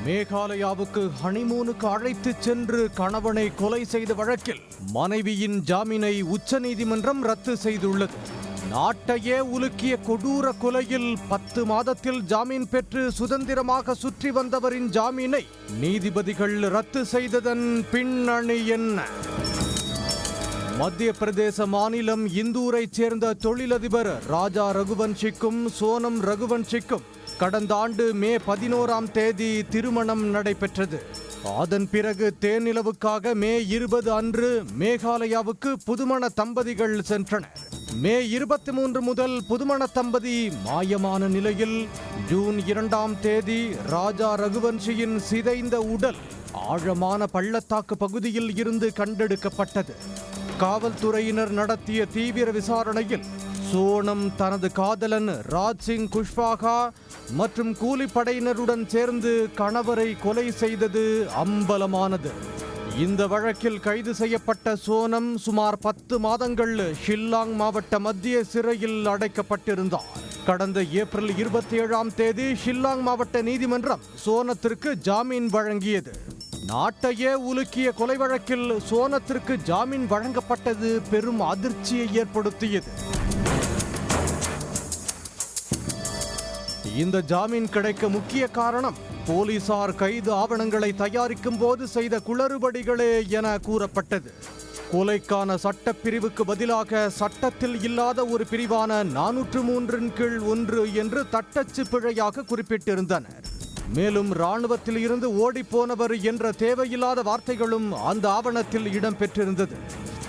மேகாலயாவுக்கு ஹனிமூனுக்கு அழைத்துச் சென்று கணவனை கொலை செய்த வழக்கில் மனைவியின் ஜாமீனை உச்சநீதிமன்றம் ரத்து செய்துள்ளது. நாட்டையே உலுக்கிய கொடூர கொலையில் 10 மாதத்தில் ஜாமீன் பெற்று சுதந்திரமாக சுற்றி வந்தவரின் ஜாமீனை நீதிபதிகள் ரத்து செய்ததன் பின்னணி என்ன? மத்திய பிரதேச மாநிலம் இந்தூரைச் சேர்ந்த தொழிலதிபர் ராஜா ரகுவன்ஷிக்கும் சோனம் ரகுவன்ஷிக்கும் கடந்த ஆண்டு மே 11ஆம் தேதி திருமணம் நடைபெற்றது. அதன் பிறகு தேனிலவுக்காக மே 20 அன்று மேகாலயாவுக்கு புதுமண தம்பதிகள் சென்றனர். மே 23 முதல் புதுமண தம்பதி மாயமான நிலையில் ஜூன் 2ஆம் தேதி ராஜா ரகுவன்ஷியின் சிதைந்த உடல் ஆழமான பள்ளத்தாக்கு பகுதியில் இருந்து கண்டெடுக்கப்பட்டது. காவல்துறையினர் நடத்திய தீவிர விசாரணையில் சோனம் தனது காதலன் ராஜ்சிங் குஷ்வாகா மற்றும் கூலிப்படையினருடன் சேர்ந்து கணவரை கொலை செய்தது அம்பலமானது. இந்த வழக்கில் கைது செய்யப்பட்ட சோனம் சுமார் 10 மாதங்கள் ஷில்லாங் மாவட்ட மத்திய சிறையில் அடைக்கப்பட்டிருந்தார். கடந்த ஏப்ரல் 27ஆம் தேதி ஷில்லாங் மாவட்ட நீதிமன்றம் சோனத்திற்கு ஜாமீன் வழங்கியது. நாட்டையே உலுக்கிய கொலை வழக்கில் சோனத்திற்கு ஜாமீன் வழங்கப்பட்டது பெரும் அதிர்ச்சியை ஏற்படுத்தியது. இந்த ஜாமீன் கிடைக்க முக்கிய காரணம் போலீசார் கைது ஆவணங்களை தயாரிக்கும் போது செய்த குளறுபடிகளே என கூறப்பட்டது. கொலைக்கான சட்டப்பிரிவுக்கு பதிலாக சட்டத்தில் இல்லாத ஒரு பிரிவான 403 கீழ் 1 என்று தட்டச்சு பிழையாக குறிப்பிட்டிருந்தனர். மேலும் இராணுவத்தில் இருந்து ஓடிப்போனவர் என்ற தேவையில்லாத வார்த்தைகளும் அந்த ஆவணத்தில் இடம்பெற்றிருந்தது.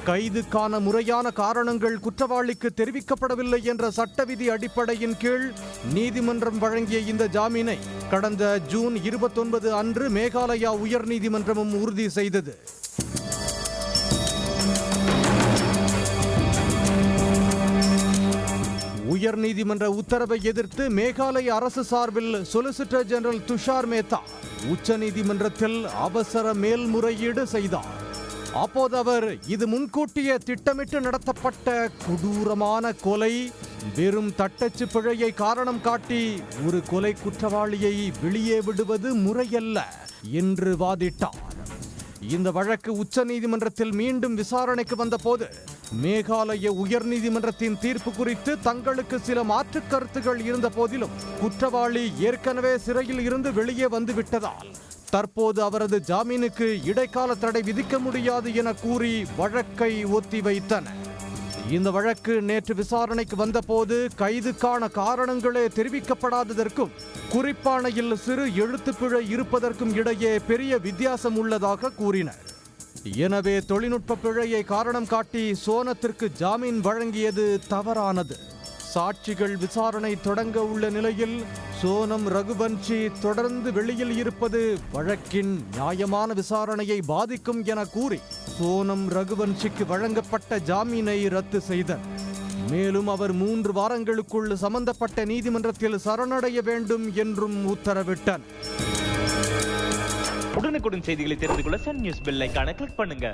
கைதுக்கான முறையான காரணங்கள் குற்றவாளிக்கு தெரிவிக்கப்படவில்லை என்ற சட்ட விதி அடிப்படையின் கீழ் நீதிமன்றம் வழங்கிய இந்த ஜாமீனை கடந்த ஜூன் 29 அன்று மேகாலயா உயர்நீதிமன்றமும் உறுதி செய்தது. உயர்நீதிமன்ற உத்தரவை எதிர்த்து மேகாலய அரசு சார்பில் சொலிசிட்டர் ஜெனரல் துஷார் மேத்தா உச்சநீதிமன்றத்தில் அவசர மேல்முறையீடு செய்தார். அப்போது அவர் இது முன்கூட்டியே திட்டமிட்டு நடத்தப்பட்ட கொடூரமான கொலை, வெறும் தட்டச்சு பிழையை காரணம் காட்டி ஒரு கொலை குற்றவாளியை வெளியே விடுவது முறையல்ல என்று வாதிட்டார். இந்த வழக்கு உச்சநீதிமன்றத்தில் மீண்டும் விசாரணைக்கு வந்தபோது மேகாலய உயர்நீதிமன்றத்தின் தீர்ப்பு குறித்து தங்களுக்கு சில மாற்று கருத்துகள் இருந்த போதிலும் குற்றவாளி ஏற்கனவே சிறையில் இருந்து வெளியே வந்துவிட்டதால் தற்போது அவரது ஜாமீனுக்கு இடைக்கால தடை விதிக்க முடியாது என கூறி வழக்கை ஒத்திவைத்தனர். இந்த வழக்கு நேற்று விசாரணைக்கு வந்தபோது கைதுக்கான காரணங்களே தெரிவிக்கப்படாததற்கும் குறிப்பாணையில் சிறு எழுத்துப்பிழை இருப்பதற்கும் இடையே பெரிய வித்தியாசம் உள்ளதாக கூறினர். எனவே தொழில்நுட்ப பிழையை காரணம் காட்டி சோனத்திற்கு ஜாமீன் வழங்கியது தவறானது. சாட்சிகள் விசாரணை தொடங்க உள்ள நிலையில் சோனம் ரகுவன்ஷி தொடர்ந்து வெளியில் இருப்பது வழக்கின் நியாயமான விசாரணையை பாதிக்கும் என கூறி சோனம் ரகுவன்ஷிக்கு வழங்கப்பட்ட ஜாமீனை ரத்து செய்தனர். மேலும் அவர் 3 வாரங்களுக்குள் சம்பந்தப்பட்ட நீதிமன்றத்தில் சரணடைய வேண்டும் என்றும் உத்தரவிட்டனர். உடனுக்குடன் செய்திகளை தெரிந்து கொள்ள சன் நியூஸ் பெல் ஐகானை கிளிக் பண்ணுங்க.